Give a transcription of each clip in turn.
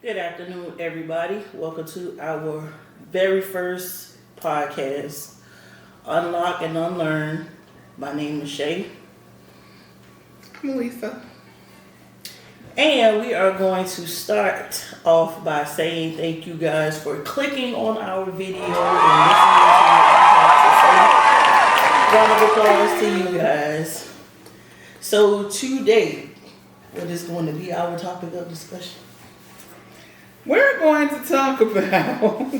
Good afternoon, everybody. Welcome to our very first podcast, Unlock and Unlearn. My name is Shay, I'm Lisa. and we are going to start off by saying thank you guys for clicking on our video and listening to what we have to say. Round of applause to you guys. So today, what is going to be our topic of discussion? We're going to talk about.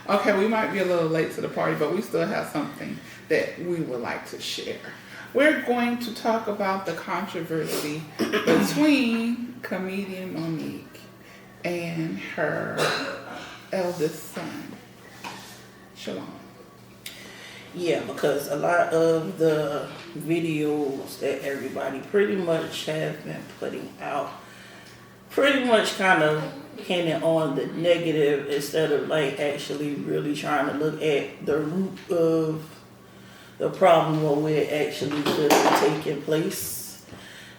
Okay, we might be a little late to the party, but we still have something that we would like to share. We're going to talk about the controversy between comedian Monique and her eldest son, Shalon. Yeah, because a lot of the videos that everybody pretty much have been putting out pretty much kind of hinting on the negative instead of like actually really trying to look at the root of the problem or where it actually could have taken place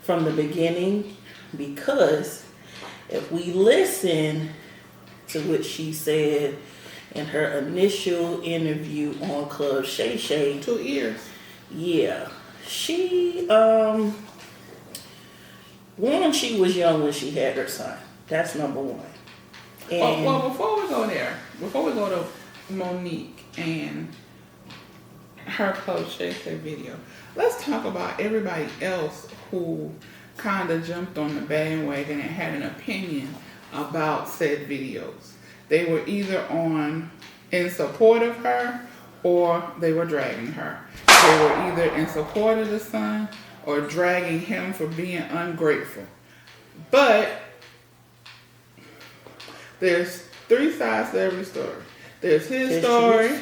from the beginning. Because if we listen to what she said in her initial interview on Club Shay Shay, 2 years. yeah, she one, she was young when she had her son. That's number one. And Well, before we go there, before we go to Monique and her Club Shay Shay video, let's talk about everybody else who kind of jumped on the bandwagon and had an opinion about said videos. They were either in support of her or they were dragging her. They were either in support of the son or dragging him for being ungrateful. But there's 3 sides to every story. There's his story,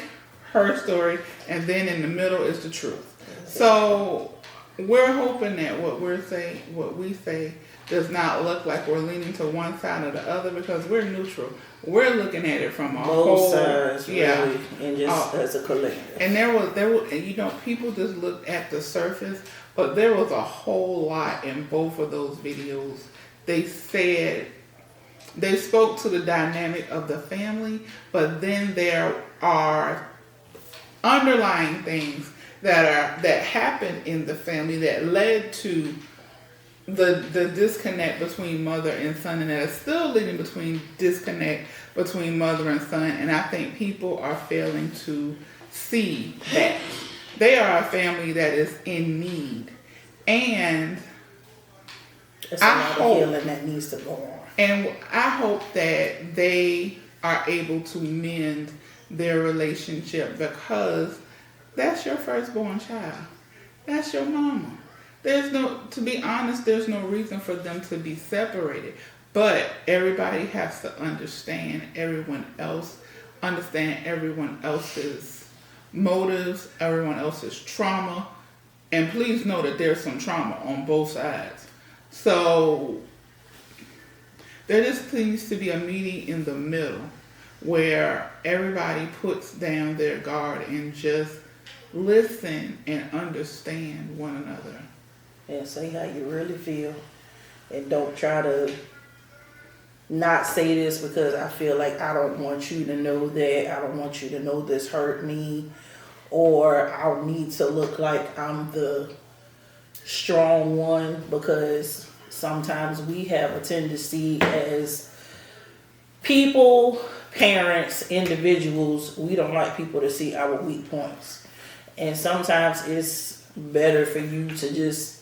her story, and then in the middle is the truth. So we're hoping that what we say does not look like we're leaning to one side or the other, because we're neutral. We're looking at it from a both whole sides, really, and just as a collective. And there was, people just looked at the surface, but there was a whole lot in both of those videos. They spoke to the dynamic of the family, but then there are underlying things that happened in the family that led to the disconnect between mother and son, and that is still leading between disconnect between mother and son. And I think people are failing to see that they are a family that is in need, and It's a lot of healing that needs to go on. And I hope that they are able to mend their relationship, because that's your firstborn child. That's your mama. To be honest, there's no reason for them to be separated. But everybody has to understand everyone else's motives, everyone else's trauma. And please know that there's some trauma on both sides. So there just needs to be a meeting in the middle where everybody puts down their guard and just listen and understand one another. And say how you really feel. And don't try to not say this because I feel like I don't want you to know that. I don't want you to know this hurt me. Or I'll need to look like I'm the strong one, because sometimes we have a tendency as people, parents, individuals, we don't like people to see our weak points. And sometimes it's better for you to just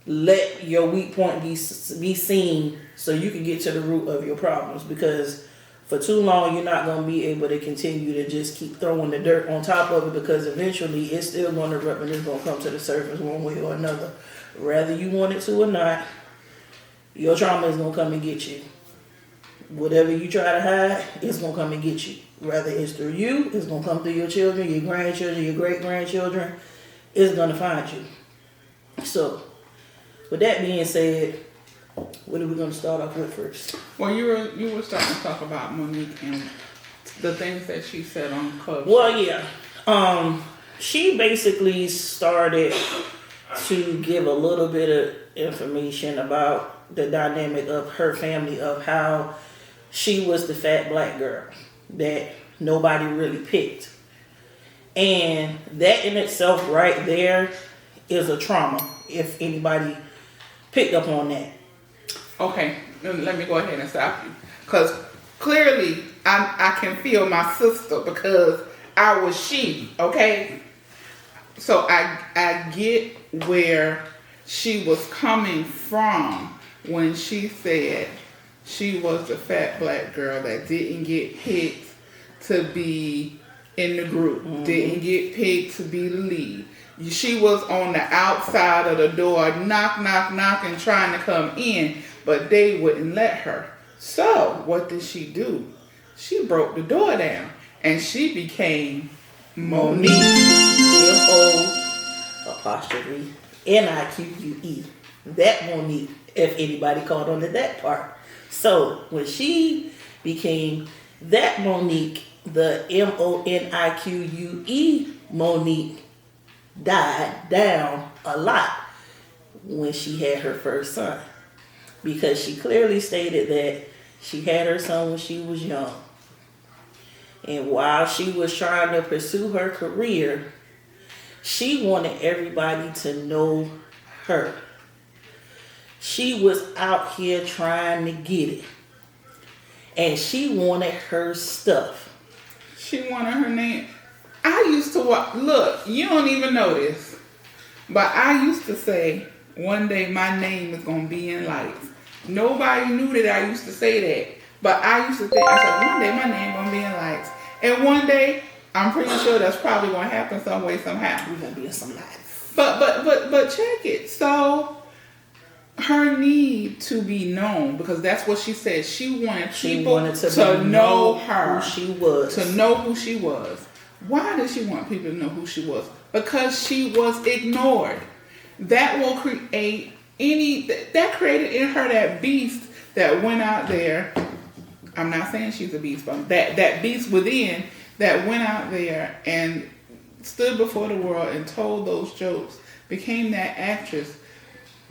let your weak point be seen so you can get to the root of your problems, because for too long you're not going to be able to continue to just keep throwing the dirt on top of it, because eventually it's still going to erupt and it's going to come to the surface one way or another. Whether you want it to or not, your trauma is going to come and get you. Whatever you try to hide, it's going to come and get you. Whether it's through you, it's going to come through your children, your grandchildren, your great-grandchildren. It's going to find you. So, with that being said, what are we going to start off with first? Well, you were starting to talk about Monique and the things that she said on Club. Well, yeah. She basically started to give a little bit of information about the dynamic of her family, of how she was the fat black girl that nobody really picked. And that in itself right there is a trauma, if anybody picked up on that. Okay, let me go ahead and stop you. Because clearly I can feel my sister because I was she, okay? So I get where she was coming from when she said she was the fat black girl that didn't get picked to be in the group, didn't get picked to be the lead. She was on the outside of the door, knock, knock, knocking, trying to come in, but they wouldn't let her. So what did she do? She broke the door down, and she became Monique. MO'Nique. That Monique, if anybody caught on to that part. So when she became that Monique, the MONIQUE Monique died down a lot when she had her first son. Because she clearly stated that she had her son when she was young. And while she was trying to pursue her career, she wanted everybody to know her. She was out here trying to get it. And she wanted her stuff. She wanted her name. I used to watch, look, you don't even know this, but I used to say, one day my name is going to be in lights. Nobody knew that I used to say that, but I used to think, I said, one day my name going to be in lights. And one day, I'm pretty sure that's probably going to happen some way, somehow. We're going to be in some lights. But check it. So, her need to be known, because that's what she said. She wanted people to know her. Who she was. To know who she was. Why did she want people to know who she was? Because she was ignored. That will create that created in her that beast that went out there. I'm not saying she's a beast, but that beast within that went out there and stood before the world and told those jokes, became that actress,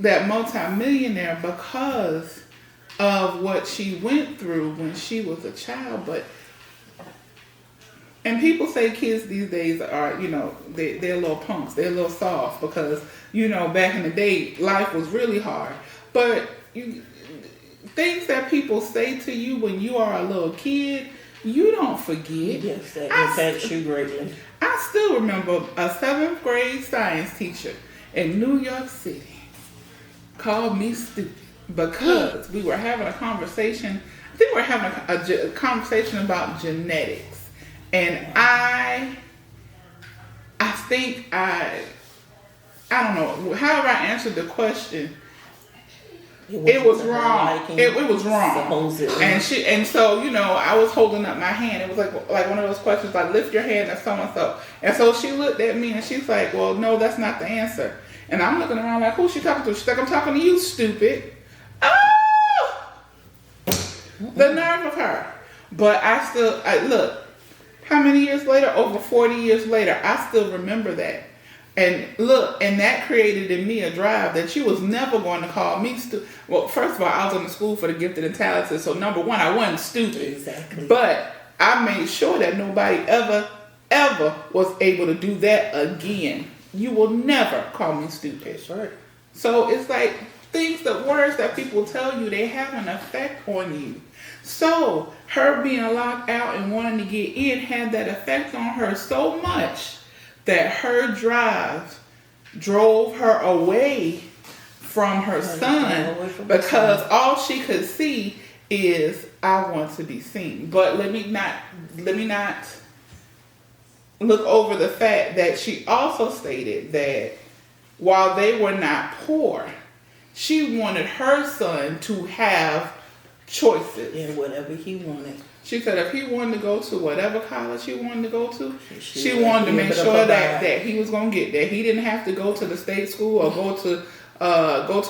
that multimillionaire, because of what she went through when she was a child. And people say kids these days are, they're little punks, they're a little soft because, back in the day, life was really hard. But things that people say to you when you are a little kid, you don't forget. Yes, that impacts you greatly. I still remember a 7th grade science teacher in New York City called me stupid because we were having a conversation. I think we were having a conversation about genetics. And I think I don't know, however I answered the question, it was wrong. It was wrong. Supposedly. And so, I was holding up my hand. It was like one of those questions like, lift your hand at so-and-so. And so she looked at me and she's like, well, no, that's not the answer. And I'm looking around like, who's she talking to? She's like, I'm talking to you, stupid. Oh! The nerve of her. But I look, how many years later? Over 40 years later, I still remember that. And look, and that created in me a drive that she was never going to call me stupid. Well, first of all, I was in the school for the gifted and talented, so number one, I wasn't stupid. Exactly. But I made sure that nobody ever was able to do that again. You will never call me stupid. That's right. So it's like the words that people tell you, they have an effect on you. So her being locked out and wanting to get in had that effect on her so much that her drive drove her away from her son, because all she could see is, I want to be seen. But let me not look over the fact that she also stated that while they were not poor, she wanted her son to have choices. And whatever he wanted. She said if he wanted to go to whatever college he wanted to go to, she wanted to make sure that he was going to get there. He didn't have to go to the state school or go to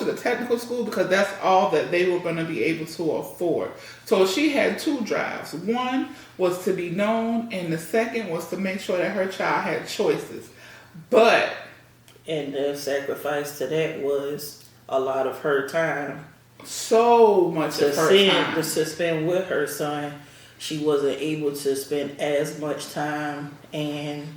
the technical school, because that's all that they were going to be able to afford. So she had two drives. One was to be known, and the second was to make sure that her child had choices. And the sacrifice to that was a lot of her time. so much of her time. To spend with her son, she wasn't able to spend as much time and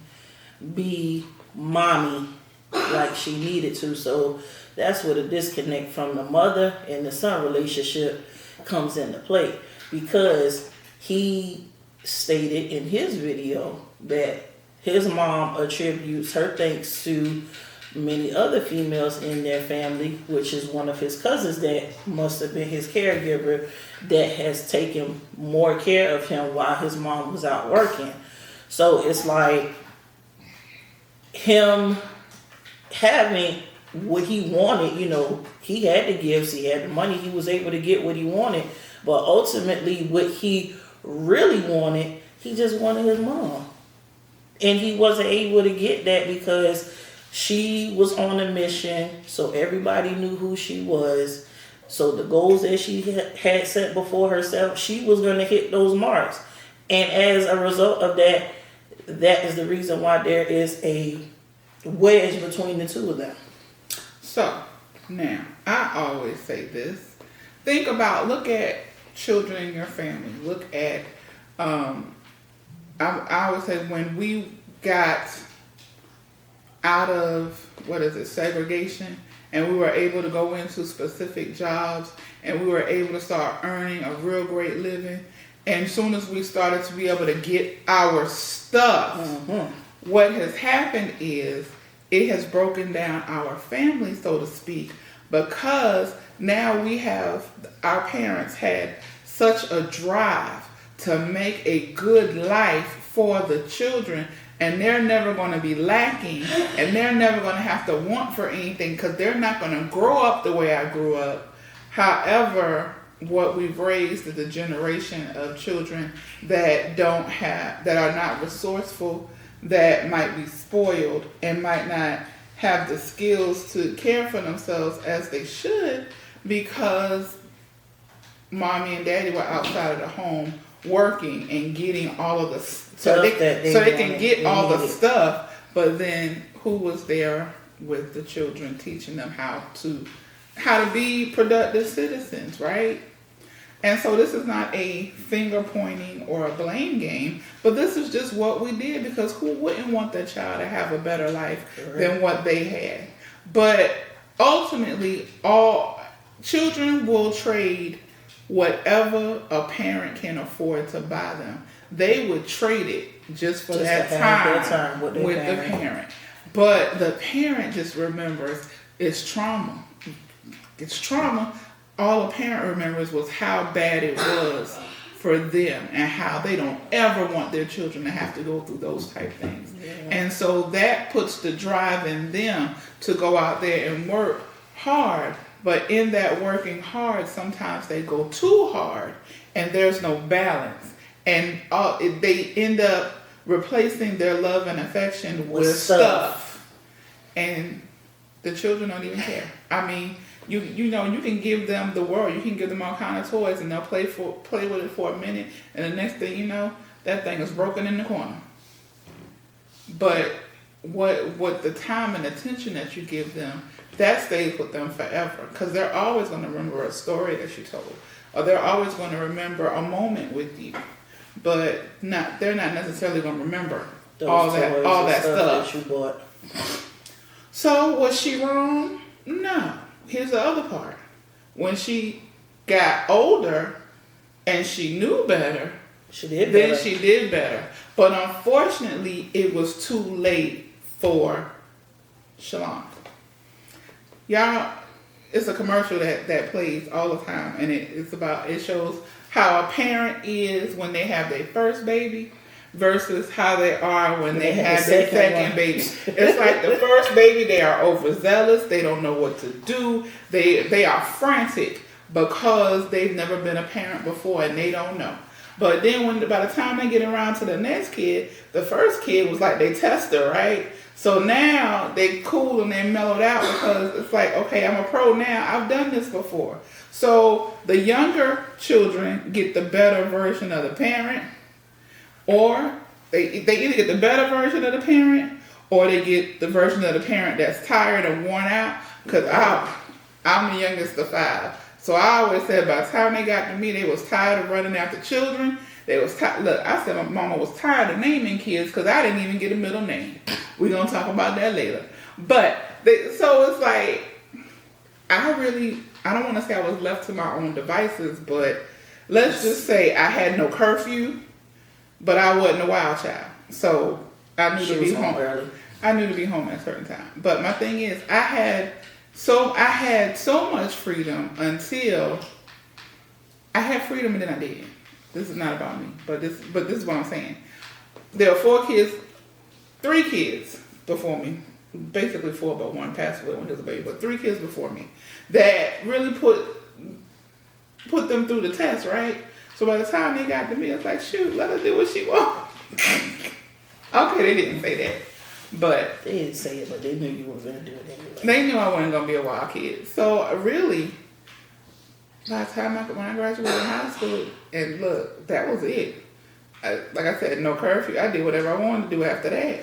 be mommy like she needed to. So that's where the disconnect from the mother and the son relationship comes into play, because he stated in his video that his mom attributes her thanks to many other females in their family, which is one of his cousins that must have been his caregiver, that has taken more care of him while his mom was out working. So it's like him having what he wanted, he had the gifts, he had the money, he was able to get what he wanted, but ultimately what he really wanted, he just wanted his mom. And he wasn't able to get that because she was on a mission, so everybody knew who she was. So the goals that she had set before herself, she was going to hit those marks. And as a result of that, that is the reason why there is a wedge between the two of them. So, now, I always say this. Look at children in your family. Look at, I always say when we got out of, segregation, and we were able to go into specific jobs, and we were able to start earning a real great living, and as soon as we started to be able to get our stuff, what has happened is it has broken down our family, so to speak, because now our parents had such a drive to make a good life for the children, and they're never going to be lacking, and they're never going to have to want for anything, because they're not going to grow up the way I grew up. However, what we've raised is a generation of children that are not resourceful, that might be spoiled, and might not have the skills to care for themselves as they should, because mommy and daddy were outside of the home working and getting all of the so they can get all the stuff. But then who was there with the children, teaching them how to be productive citizens, right? And so this is not a finger pointing or a blame game, but this is just what we did, because who wouldn't want their child to have a better life than what they had? But ultimately, all children will trade whatever a parent can afford to buy them. They would trade it just for that time with the parent. But the parent just remembers it's trauma. It's trauma. All a parent remembers was how bad it was for them, and how they don't ever want their children to have to go through those type things. Yeah. And so that puts the drive in them to go out there and work hard. But in that working hard, sometimes they go too hard, and there's no balance. And they end up replacing their love and affection with stuff. And the children don't even care. I mean, you can give them the world. You can give them all kind of toys, and they'll play with it for a minute, and the next thing you know, that thing is broken in the corner. But what the time and attention that you give them, that stays with them forever, because they're always going to remember a story that you told, or they're always going to remember a moment with you, but they're not necessarily going to remember all that stuff that you bought. So was she wrong? No. Here's the other part. When she got older and she knew better, she did better. But unfortunately, it was too late for Shalon. Y'all, it's a commercial that plays all the time, and it shows how a parent is when they have their first baby versus how they are when they have their second baby. It's like the first baby, they are overzealous, they don't know what to do, they are frantic because they've never been a parent before and they don't know. But then by the time they get around to the next kid, the first kid was like their tester, right? So now they cool and they mellowed out, because it's like, okay, I'm a pro now, I've done this before. So the younger children get the better version of the parent, or they either get the better version of the parent, or they get the version of the parent that's tired and worn out. Because I'm the youngest of 5. So I always said by the time they got to me, they was tired of running after children. They was tired. Look, I said my mama was tired of naming kids because I didn't even get a middle name. We're going to talk about that later. But, so it's like, I don't want to say I was left to my own devices, but let's just say I had no curfew, but I wasn't a wild child. So I knew to be home early. I knew to be home at a certain time. But my thing is, I had so much freedom until I had freedom and then I did. This is not about me, but this is what I'm saying. There are 3 kids before me. Basically 4, but 1 passed away when he was a baby. But 3 kids before me that really put them through the test, right? So by the time they got to me, it's like, shoot, let her do what she wants. Okay, they didn't say that, but they didn't say it, but they knew you were gonna do it anyway. They knew I wasn't gonna be a wild kid. So really, by the time when I graduated high school, and look, that was it. Like I said, no curfew. I did whatever I wanted to do after that.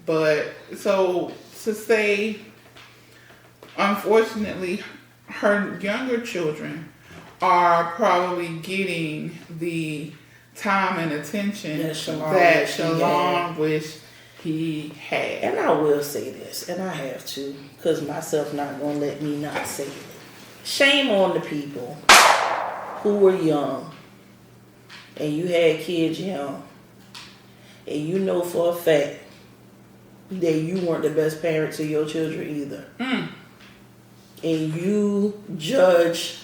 But so to say, unfortunately, her younger children are probably getting the time and attention that Shalon wished he had. And I will say this, and I have to, because myself not going to let me not say it. Shame on the people who were young, and you had kids young, and you know for a fact that you weren't the best parent to your children either. And you judge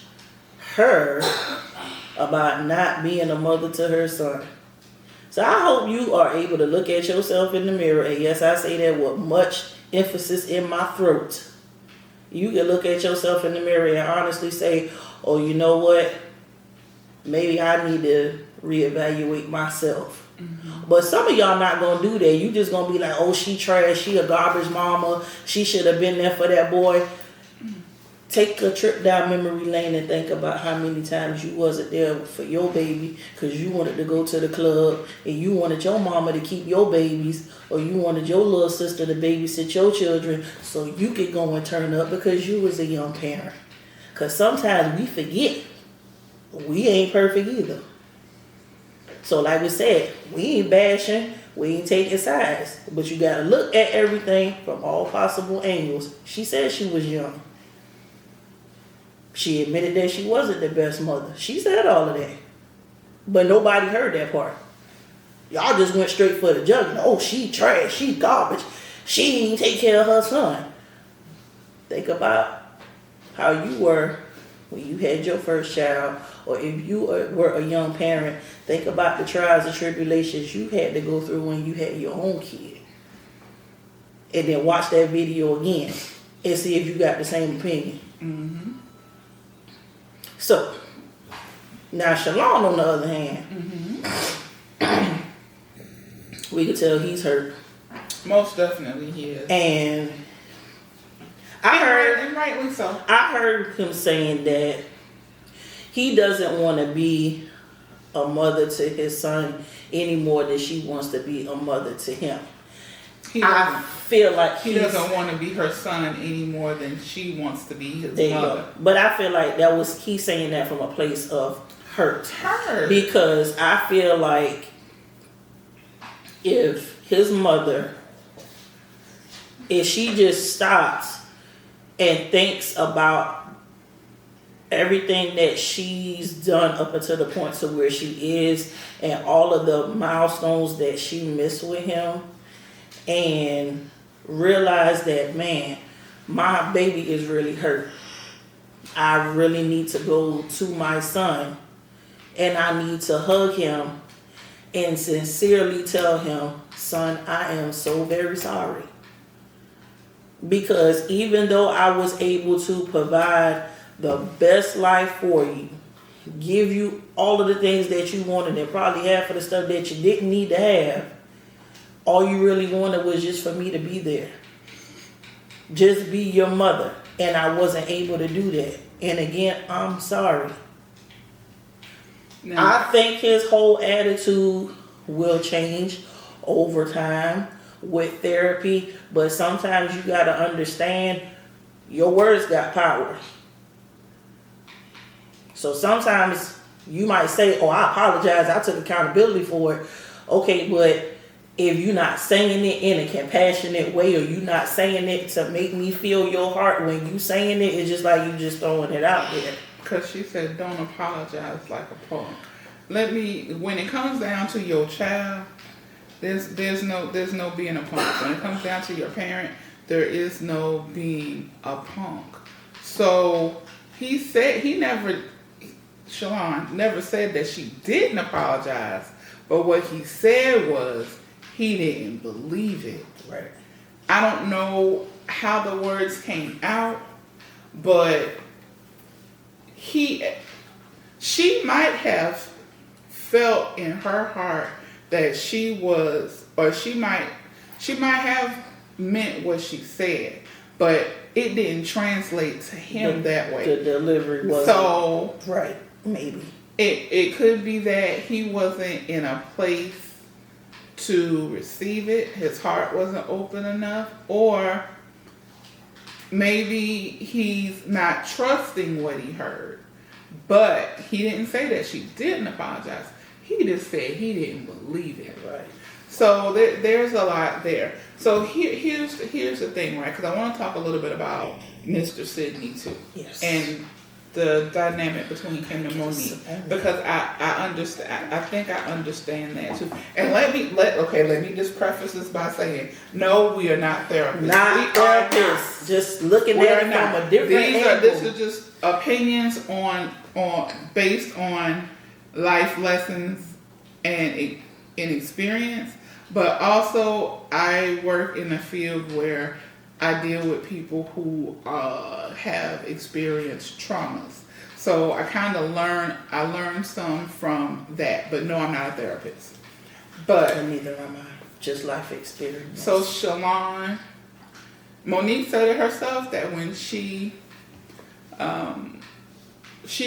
her about not being a mother to her son. So I hope you are able to look at yourself in the mirror, and yes, I say that with much emphasis in my throat. You can look at yourself in the mirror and honestly say, oh, you know what? Maybe I need to reevaluate myself. Mm-hmm. But some of y'all not going to do that. You just going to be like, oh, she trash. She a garbage mama. She should have been there for that boy. Take a trip down memory lane and think about how many times you wasn't there for your baby because you wanted to go to the club and you wanted your mama to keep your babies, or you wanted your little sister to babysit your children so you could go and turn up because you was a young parent. Because sometimes we forget we ain't perfect either. So like we said, we ain't bashing, we ain't taking sides, but you got to look at everything from all possible angles. She said she was young. She admitted that she wasn't the best mother. She said all of that. But nobody heard that part. Y'all just went straight for the jugular. Oh, she trash. She garbage. She ain't take care of her son. Think about how you were when you had your first child, or if you were a young parent. Think about the trials and tribulations you had to go through when you had your own kid. And then watch that video again and see if you got the same opinion. Mm-hmm. So, now Shalon, on the other hand, we could tell he's hurt. Most definitely he is. And and rightly so. I heard him saying that he doesn't want to be a mother to his son any more than she wants to be a mother to him. I feel like he doesn't want to be her son any more than she wants to be his mother. But I feel like he's saying that from a place of hurt. Because I feel like if his mother, if she just stops and thinks about everything that she's done up until the point to where she is, and all of the milestones that she missed with him, and realize that, man, my baby is really hurt. I really need to go to my son and I need to hug him and sincerely tell him, son, I am so very sorry. Because even though I was able to provide the best life for you, give you all of the things that you wanted and probably half of the stuff that you didn't need to have, all you really wanted was just for me to be there. Just be your mother. And I wasn't able to do that. And again, I'm sorry. Now, I think his whole attitude will change over time with therapy. But sometimes you got to understand your words got power. So sometimes you might say, oh, I apologize, I took accountability for it. Okay, but if you're not saying it in a compassionate way, or you're not saying it to make me feel your heart when you saying it, it's just like you just throwing it out there. Because she said, don't apologize like a punk. When it comes down to your child, there's no being a punk. When it comes down to your parent, there is no being a punk. So Shalon never said that she didn't apologize, but what he said was he didn't believe it. Right. I don't know how the words came out, but she might have felt in her heart that she was, or she might have meant what she said, but it didn't translate to him that way. The delivery wasn't so right. Maybe it could be that he wasn't in a place to receive it. His heart wasn't open enough, or maybe he's not trusting what he heard. But he didn't say that she didn't apologize. He just said he didn't believe it. right. So there's a lot there. So here's the thing, right? Because I want to talk a little bit about Mr. Sidney too. Yes. And the dynamic between him and Monique, because I understand. I think I understand that too. And let me just preface this by saying, no, we are not therapists. Not therapists. Just looking at it from a different angle. This is just opinions on based on life lessons and experience. But also, I work in a field where I deal with people who have experienced traumas. So I learned some from that. But no, I'm not a therapist. But And neither am I. Just life experience. So Shalon, Monique said it herself that when she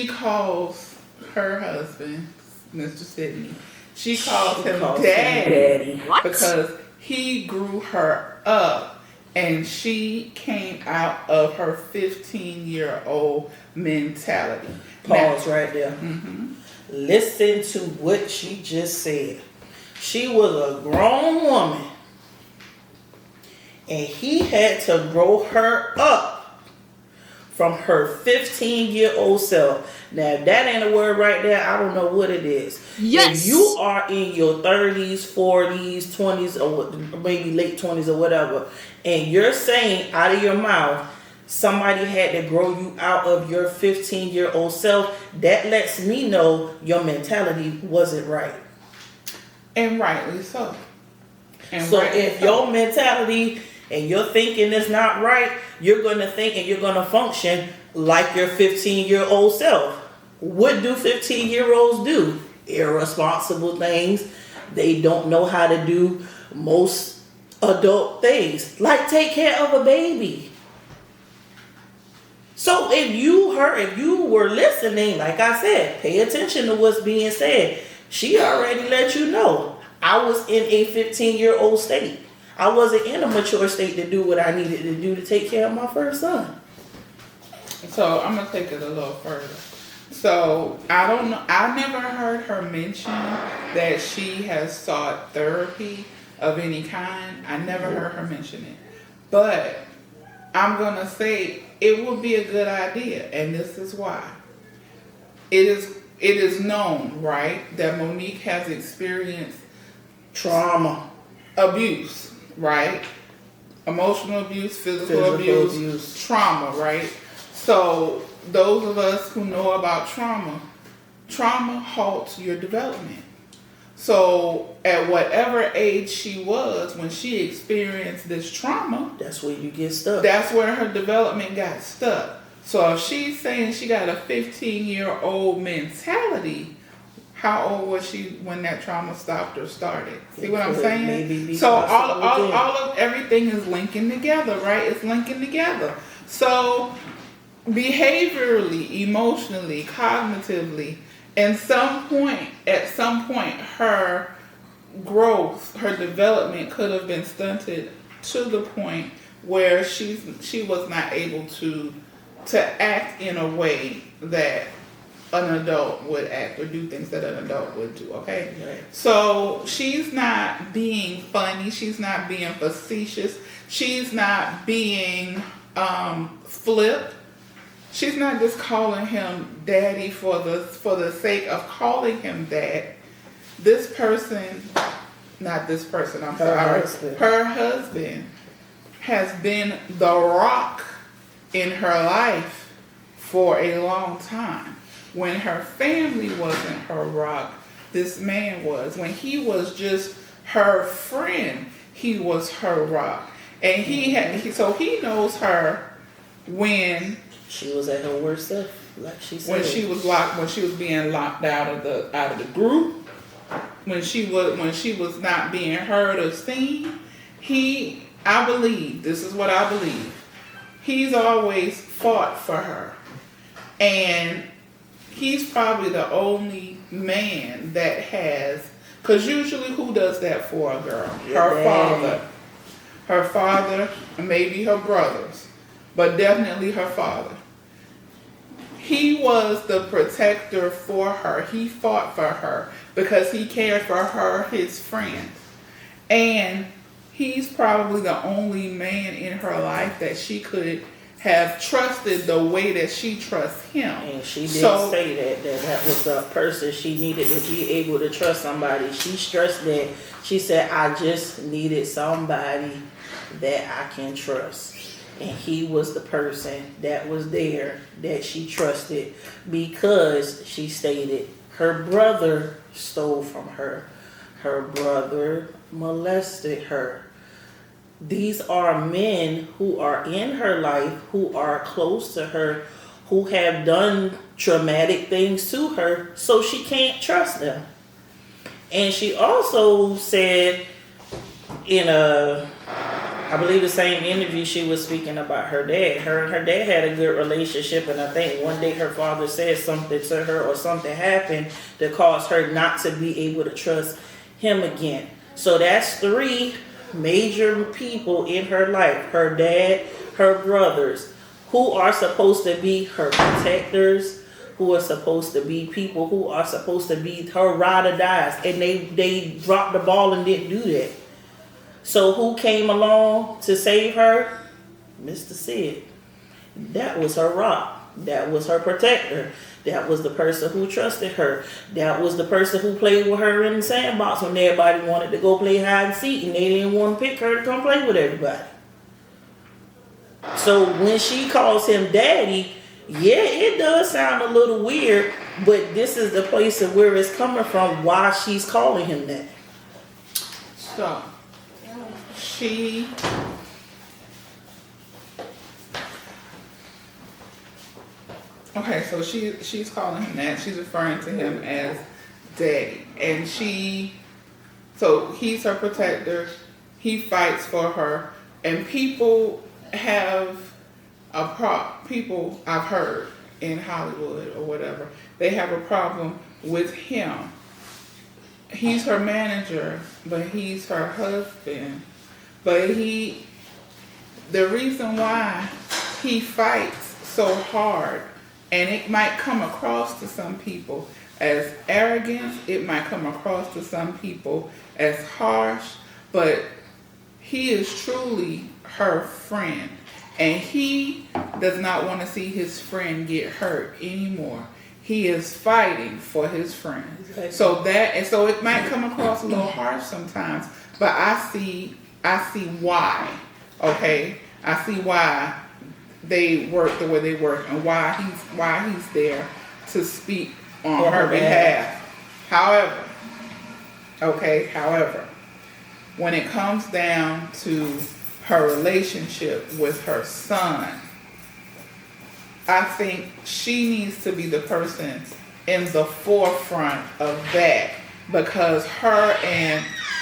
calls her husband, Mr. Sidney, she calls him daddy. What? Because he grew her up and she came out of her 15-year-old mentality. Pause right there. Mm-hmm. Listen to what she just said. She was a grown woman and he had to grow her up from her 15-year-old self. Now, if that ain't a word right there, I don't know what it is. Yes. If you are in your 30s, 40s, 20s, or maybe late 20s or whatever, and you're saying out of your mouth, somebody had to grow you out of your 15-year-old self, that lets me know your mentality wasn't right. And rightly so. So if your mentality and your thinking is not right, you're going to think and you're going to function like your 15-year-old self. What do 15-year-olds do? Irresponsible things. They don't know how to do most adult things, like take care of a baby. So if you were listening, like I said, pay attention to what's being said. She already let you know I was in a 15-year-old state. I wasn't in a mature state to do what I needed to do to take care of my first son. So I'm going to take it a little further. So I don't know. I never heard her mention that she has sought therapy of any kind. I never heard her mention it. But I'm going to say it would be a good idea. And this is why. It is known, right, that Monique has experienced trauma, abuse, right? Emotional abuse, physical abuse, trauma, right? So those of us who know about trauma halts your development. So at whatever age she was when she experienced this trauma, that's where you get stuck. That's where her development got stuck. So if she's saying she got a 15-year-old mentality, how old was she when that trauma stopped or started? See what I'm saying? So all of everything is linking together, right? It's linking together. So behaviorally, emotionally, cognitively, at some point, her growth, her development could have been stunted to the point where she was not able to act in a way that an adult would act or do things that an adult would do, okay? Right. So she's not being funny, she's not being facetious, she's not being flip. She's not just calling him daddy for the sake of calling him that. This person, not this person, I'm sorry, her husband has been the rock in her life for a long time. When her family wasn't her rock, this man was. When he was just her friend, he was her rock. And so he knows her when she was at her worst stuff, like she said. When she was being locked out of the group, when she was not being heard or seen. I believe, this is what I believe, he's always fought for her. And he's probably the only man that has, because usually who does that for a girl? Her father, maybe her brothers, but definitely her father. He was the protector for her. He fought for her because he cared for her, his friend. And he's probably the only man in her life that she could have trusted the way that she trusts him. And she did say that was a person she needed to be able to trust somebody. She stressed that. She said, I just needed somebody that I can trust. And he was the person that was there that she trusted, because she stated her brother stole from her. Her brother molested her. These are men who are in her life, who are close to her, who have done traumatic things to her, so she can't trust them. And she also said in I believe the same interview, she was speaking about her dad. Her and her dad had a good relationship, and I think one day her father said something to her, or something happened that caused her not to be able to trust him again. So that's 3 major people in her life: her dad, her brothers, who are supposed to be her protectors, who are supposed to be people who are supposed to be her ride or dies, and they dropped the ball and didn't do that. So who came along to save her? Mr. Sid. That was her rock. That was her protector. That was the person who trusted her. That was the person who played with her in the sandbox when everybody wanted to go play hide and seek, and they didn't want to pick her to come play with everybody. So when she calls him daddy, yeah, it does sound a little weird, but this is the place of where it's coming from, why she's calling him that. So she's calling him that. She's referring to him as daddy. And so he's her protector. He fights for her. And people have people I've heard in Hollywood or whatever, they have a problem with him. He's her manager, but he's her husband. But the reason why he fights so hard, and it might come across to some people as arrogance, it might come across to some people as harsh, but he is truly her friend. And he does not want to see his friend get hurt anymore. He is fighting for his friend. Exactly. So it might come across a little harsh sometimes, but I see why. Okay? I see why they work the way they work, and why he's there to speak on her behalf. However, when it comes down to her relationship with her son, I think she needs to be the person in the forefront of that, because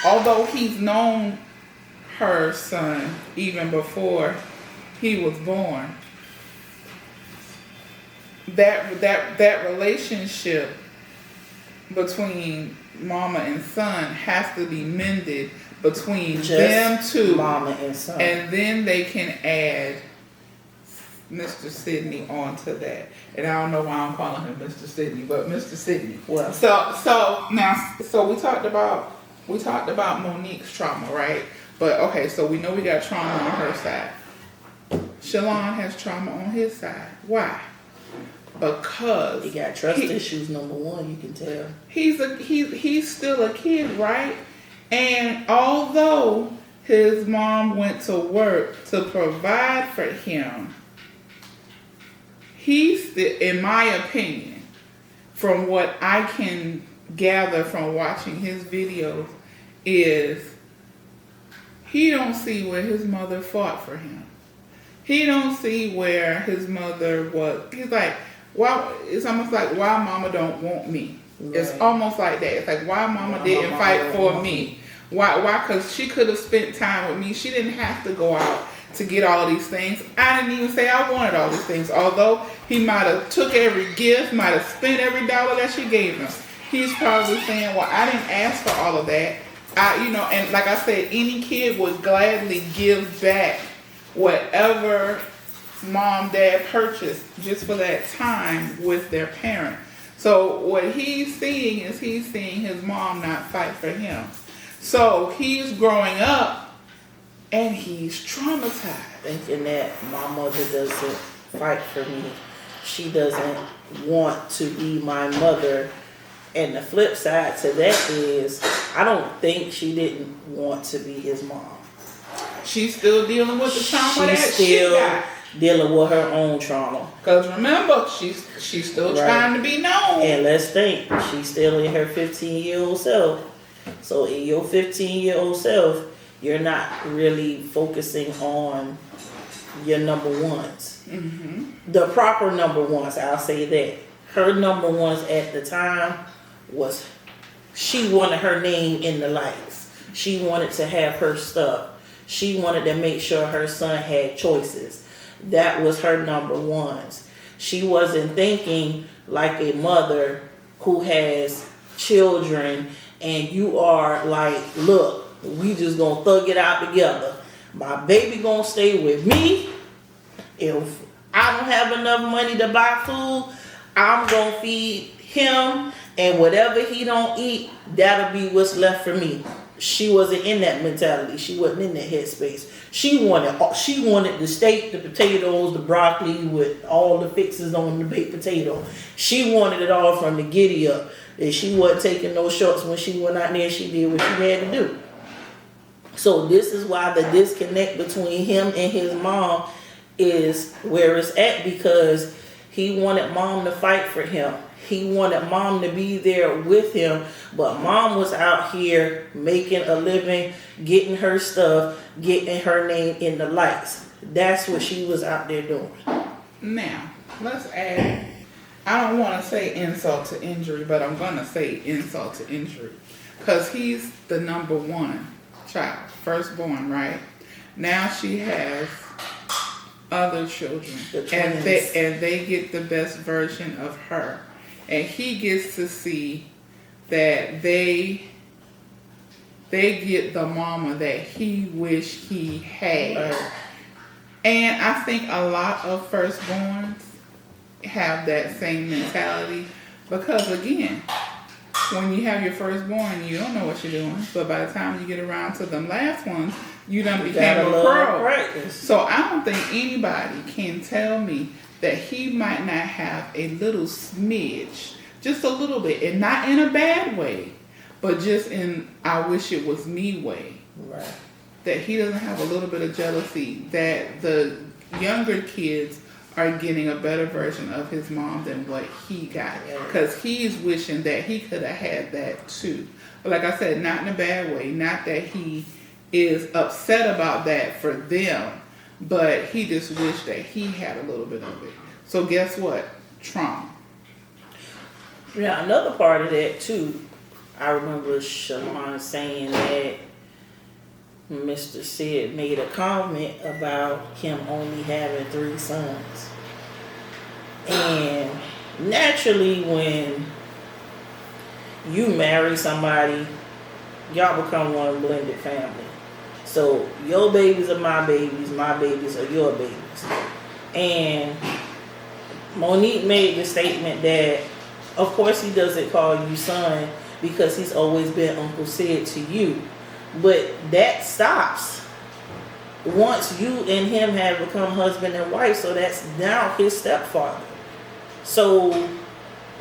although he's known her son even before he was born, that relationship between mama and son has to be mended between them two, mama and son, and then they can add Mr. Sidney onto that, and I don't know why I'm calling him Mr. Sidney, but Mr. Sidney. Well, So we talked about Monique's trauma, right? But okay, so we know we got trauma on her side. Shalon has trauma on his side. Why? Because he got trust issues. Number one, you can tell. He's still a kid, right? And although his mom went to work to provide for him, he's still, in my opinion, from what I can gather from watching his videos, is he don't see where his mother fought for him. He don't see where his mother was. He's like, why? It's almost like, why mama don't want me. Right. It's almost like that. It's like, why mama didn't fight for me. Why? Because she could have spent time with me. She didn't have to go out to get all these things. I didn't even say I wanted all these things. Although he might have took every gift, might have spent every dollar that she gave him. He's probably saying, well, I didn't ask for all of that. And like I said, any kid would gladly give back whatever mom, dad purchased just for that time with their parent. So what he's seeing is his mom not fight for him. So he's growing up and he's traumatized. Thinking that my mother doesn't fight for me. She doesn't want to be my mother. And the flip side to that is, I don't think she didn't want to be his mom. She's still dealing with the trauma that she's she still got. Dealing with her own trauma. Because remember, she's still trying to be known. And let's think, she's still in her 15-year-old self. So in your 15-year-old self, you're not really focusing on your number ones. Mm-hmm. The proper number ones, I'll say that. Her number ones at the time was, she wanted her name in the lights. She wanted to have her stuff. She wanted to make sure her son had choices. That was her number ones. She wasn't thinking like a mother who has children and you are like, look, we just gonna thug it out together. My baby gonna stay with me. If I don't have enough money to buy food, I'm gonna feed him, and whatever he don't eat, that'll be what's left for me. She wasn't in that mentality. She wasn't in that headspace. She wanted the steak, the potatoes, the broccoli with all the fixes on the baked potato. She wanted it all from the giddy up. And she wasn't taking no shorts when she went out there. She did what she had to do. So this is why the disconnect between him and his mom is where it's at, because he wanted mom to fight for him. He wanted mom to be there with him, but mom was out here making a living, getting her stuff, getting her name in the lights. That's what she was out there doing. Now, let's add, I don't want to say insult to injury, but I'm going to say insult to injury. Because he's the number one child, firstborn, right? Now she has other children, and they get the best version of her. And he gets to see that they get the mama that he wished he had. Right. And I think a lot of firstborns have that same mentality, because again, when you have your firstborn, you don't know what you're doing. But by the time you get around to them last ones, you done became a pro. Practice. So I don't think anybody can tell me that he might not have a little smidge, just a little bit, and not in a bad way, but just in I wish it was me way. Right. That he doesn't have a little bit of jealousy that the younger kids are getting a better version of his mom than what he got. Because he's wishing that he could have had that too. But like I said, not in a bad way. Not that he is upset about that for them, but he just wished that he had a little bit of it. So guess what? Trauma. Yeah, another part of that too, I remember Shalon saying that Mr. Sid made a comment about him only having 3 sons. And naturally when you marry somebody, y'all become one blended family. So your babies are my babies are your babies. And Monique made the statement that, of course, he doesn't call you son because he's always been Uncle Sid to you. But that stops once you and him have become husband and wife, so that's now his stepfather. So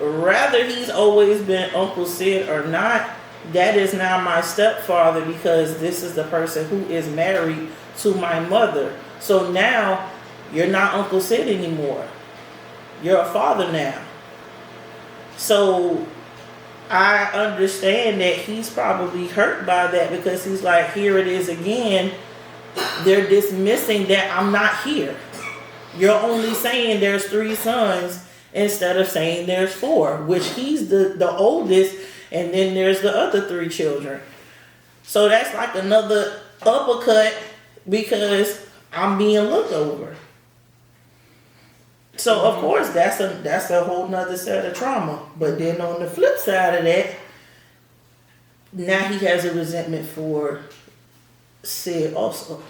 rather he's always been Uncle Sid or not, that is now my stepfather because this is the person who is married to my mother. So now you're not Uncle Sid anymore. You're a father now. So I understand that he's probably hurt by that because he's like, here it is again. They're dismissing that I'm not here. You're only saying there's 3 sons instead of saying there's 4, which he's the oldest, and then there's the other 3 children. So that's like another uppercut because I'm being looked over. So of course that's a whole nother set of trauma. But then on the flip side of that, now he has a resentment for Sid also.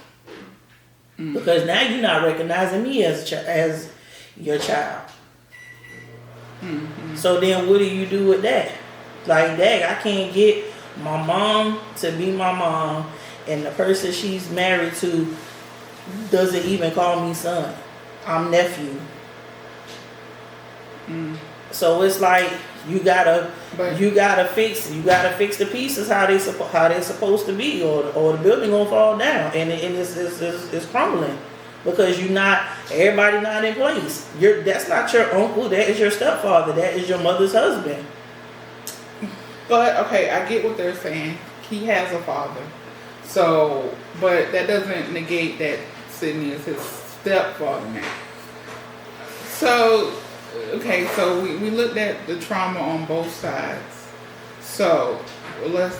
Because now you're not recognizing me as your child. So then what do you do with that? Like, dang, I can't get my mom to be my mom, and the person she's married to doesn't even call me son. I'm nephew. So it's like you gotta fix the pieces how they supposed to be, or the building gonna fall down and it's crumbling because everybody not in place. That's not your uncle. That is your stepfather. That is your mother's husband. But okay, I get what they're saying. He has a father, so but that doesn't negate that Sydney is his stepfather now. So. Okay, so we looked at the trauma on both sides. So let's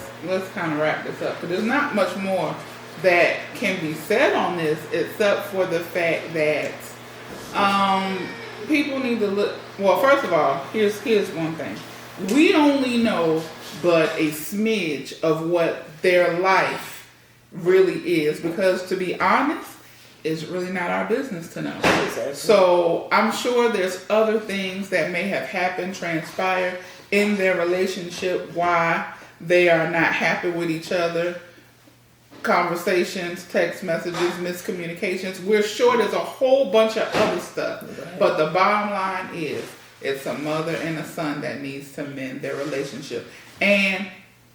kind of wrap this up. But there's not much more that can be said on this except for the fact that people need to look. Well, first of all, here's one thing. We only know but a smidge of what their life really is because, to be honest, it's really not our business to know. Exactly. So I'm sure there's other things that may have happened, transpired in their relationship, why they are not happy with each other. Conversations, text messages, miscommunications. We're sure there's a whole bunch of other stuff. Right. But the bottom line is, it's a mother and a son that needs to mend their relationship. And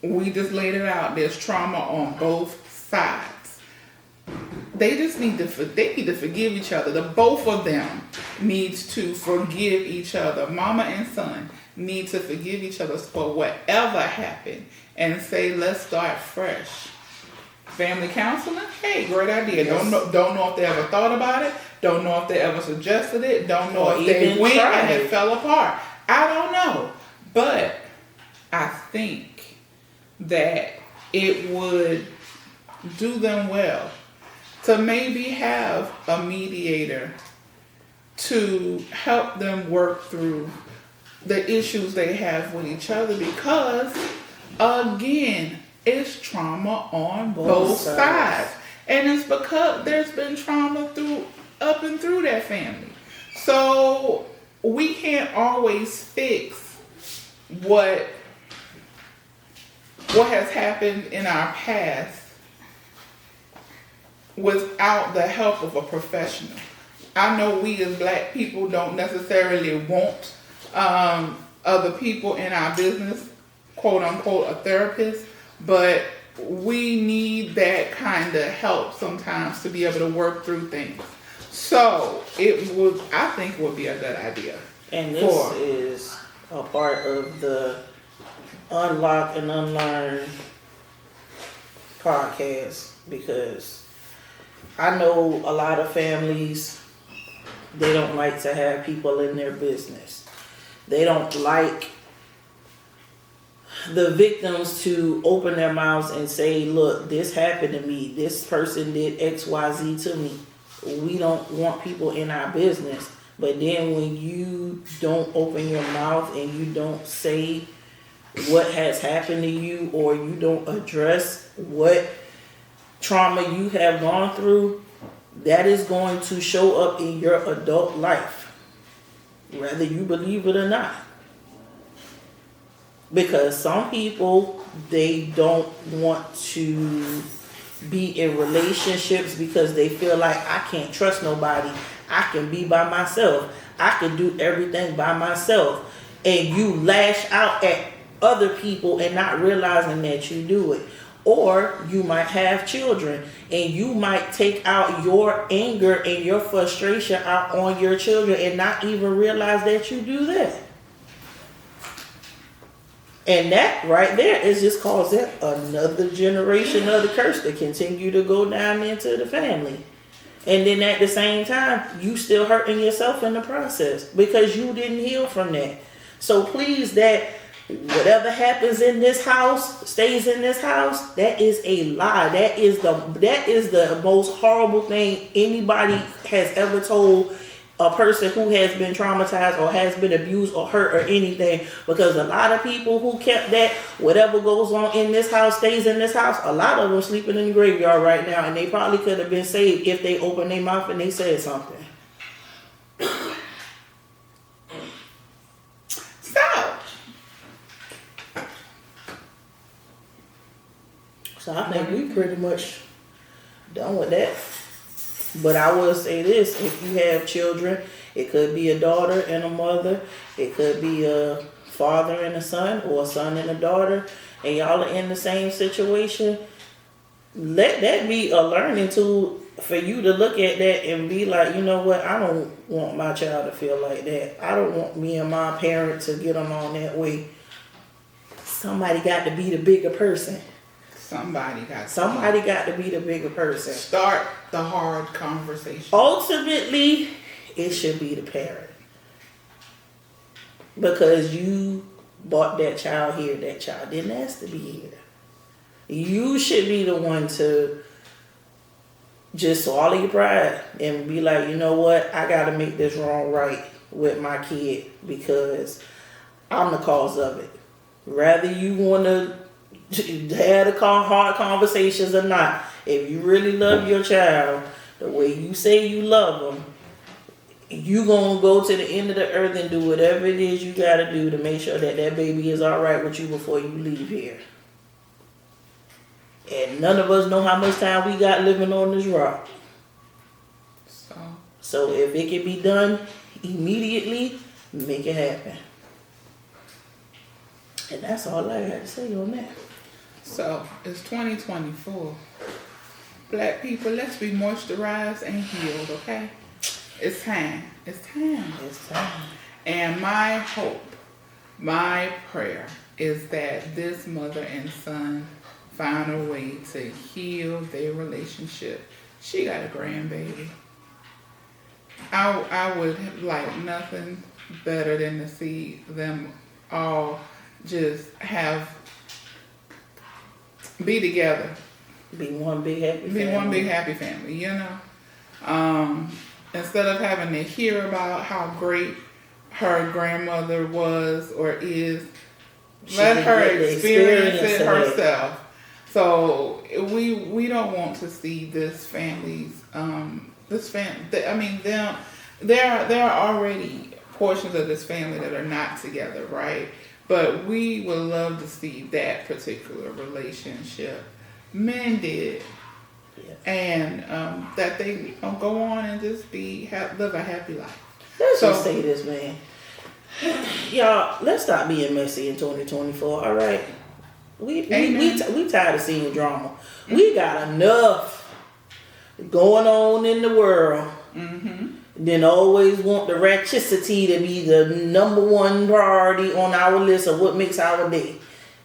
we just laid it out. There's trauma on both sides. They just need to forgive each other. The both of them needs to forgive each other. Mama and son need to forgive each other for whatever happened and say, let's start fresh. Family counseling? Hey, great idea. Yes. Don't know if they ever thought about it. Don't know if they ever suggested it. Don't know if they went and it fell apart. I don't know. But I think that it would do them well to maybe have a mediator to help them work through the issues they have with each other because, again, it's trauma on both sides. And it's because there's been trauma up and through that family. So we can't always fix what has happened in our past without the help of a professional. I know we as Black people don't necessarily want other people in our business, quote unquote, a therapist, but we need that kind of help sometimes to be able to work through things. So I think it would be a good idea. And this is a part of the Unlock and Unlearn podcast because I know a lot of families, they don't like to have people in their business. They don't like the victims to open their mouths and say, look, this happened to me. This person did XYZ to me. We don't want people in our business. But then when you don't open your mouth and you don't say what has happened to you, or you don't address what trauma you have gone through, that is going to show up in your adult life, whether you believe it or not. Because some people, they don't want to be in relationships because they feel like, I can't trust nobody. I can be by myself. I can do everything by myself. And you lash out at other people and not realizing that you do it. Or you might have children and you might take out your anger and your frustration out on your children and not even realize that you do that. And that right there is just causing another generation of the curse to continue to go down into the family. And then at the same time, you still hurting yourself in the process because you didn't heal from that. So please, that whatever happens in this house stays in this house, that is a lie. That is the most horrible thing anybody has ever told a person who has been traumatized or has been abused or hurt or anything. Because a lot of people who kept that, whatever goes on in this house stays in this house, a lot of them sleeping in the graveyard right now, and they probably could have been saved if they opened their mouth and they said something. So I think we pretty much done with that. But I will say this, if you have children, it could be a daughter and a mother, it could be a father and a son, or a son and a daughter, and y'all are in the same situation, let that be a learning tool for you to look at that and be like, you know what, I don't want my child to feel like that. I don't want me and my parent to get them on that way. Somebody got to be the bigger person. Somebody got to be the bigger person. Start the hard conversation. Ultimately, it should be the parent. Because you brought that child here. That child didn't ask to be here. You should be the one to just swallow your pride and be like, you know what? I got to make this wrong right with my kid because I'm the cause of it. Rather you want to have the hard conversations or not, if you really love your child the way you say you love them, you gonna go to the end of the earth and do whatever it is you gotta do to make sure that that baby is all right with you before you leave here. And none of us know how much time we got living on this rock. So if it can be done immediately, make it happen. And that's all I got to say on that. So, it's 2024. Black people, let's be moisturized and healed, okay? It's time. It's time. It's time. And my hope, my prayer is that this mother and son find a way to heal their relationship. She got a grandbaby. I would like nothing better than to see them all just be together. Be one big happy family. Be one big happy family, you know? Instead of having to hear about how great her grandmother was or is, let her experience it herself. So we don't want to see this family's there are already portions of this family that are not together, right? But we would love to see that particular relationship mended, and that they go on and just live a happy life. Let's just say this, man. Y'all, let's stop being messy in 2024. All right, we tired of seeing drama. Mm-hmm. We got enough going on in the world. Mm-hmm. Then always want the ratchetity to be the number one priority on our list of what makes our day.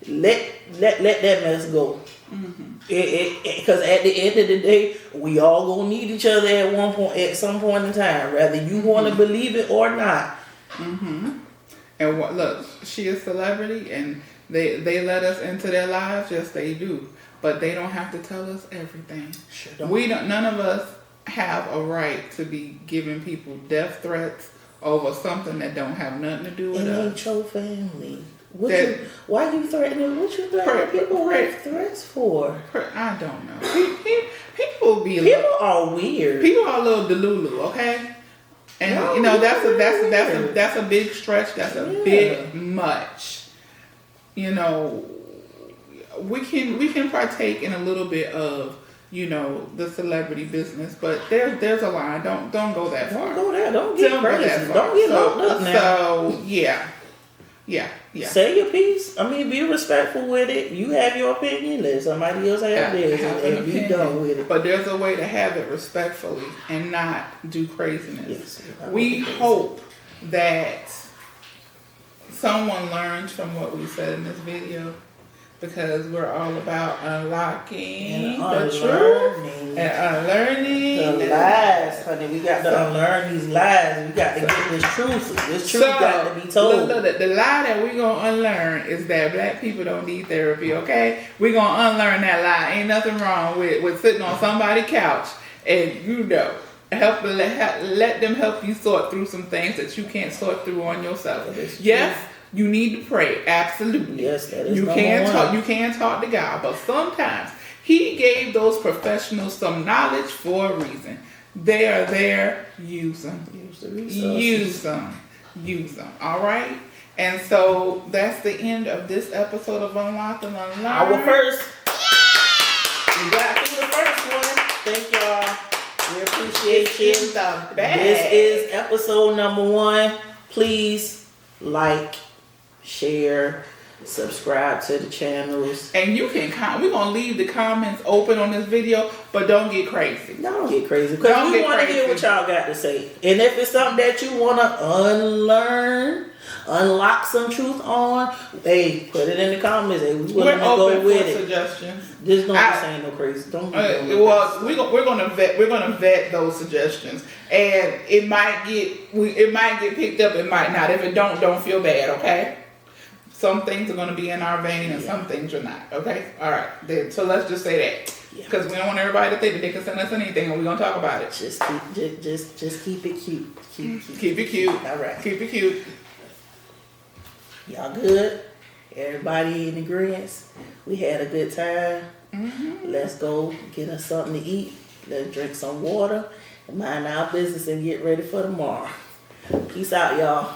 Let that mess go. Because at the end of the day, we all gonna need each other at some point in time, whether you want to believe it or not. Mm-hmm. And look, she is a celebrity, and they let us into their lives. Yes, they do, but they don't have to tell us everything. Sure don't. None of us have a right to be giving people death threats over something that don't have nothing to do with us. It ain't your family. Why you threatening? What you threatening people with threats for? I don't know. People be People are weird. People are a little delulu, okay? And No, you know that's a big stretch. That's a bit much. You know, we can partake in a little bit of, you know, the celebrity business, but there's a line. Don't go that far. Don't go there. Don't get crazy. Don't get locked up now. So yeah. Say your piece. I mean, be respectful with it. You have your opinion. Let somebody else have theirs, and be done with it. But there's a way to have it respectfully and not do craziness. Yes, we hope that someone learns from what we said in this video, because we're all about unlocking the truth and unlearning the lies, honey. We got to unlearn these lies. We got to get this truth. This truth got to be told. Look, the lie that we're going to unlearn is that black people don't need therapy, okay? We're going to unlearn that lie. Ain't nothing wrong with sitting on somebody's couch and, you know, let them help you sort through some things that you can't sort through on yourself. Yes. You need to pray, absolutely. Yes, that is you can talk to God, but sometimes He gave those professionals some knowledge for a reason. They are there. Use them. Use them. All right. And so that's the end of this episode of Unlock and Unlearn. Our first. We got through the first one. Thank y'all. We appreciate you. This is episode number 1. Please like, share, subscribe to the channels. And you can we're going to leave the comments open on this video, but don't get crazy. Don't get crazy, because we want to hear what y'all got to say. And if it's something that you want to unlearn, unlock some truth on, hey, put it in the comments. Hey, we're willing to go with it. Suggestions. Just don't be saying no crazy. Don't be we're gonna vet those suggestions, and it might get picked up. It might not. If it don't feel bad. Okay. Some things are going to be in our vein and some things are not. Okay? All right. So let's just say that. Because we don't want everybody to think that they can send us anything and we're going to talk about it. Just keep it cute. Keep it cute. All right. Keep it cute. Y'all good? Everybody in agreement? We had a good time. Mm-hmm. Let's go get us something to eat. Let's drink some water and mind our business and get ready for tomorrow. Peace out, y'all.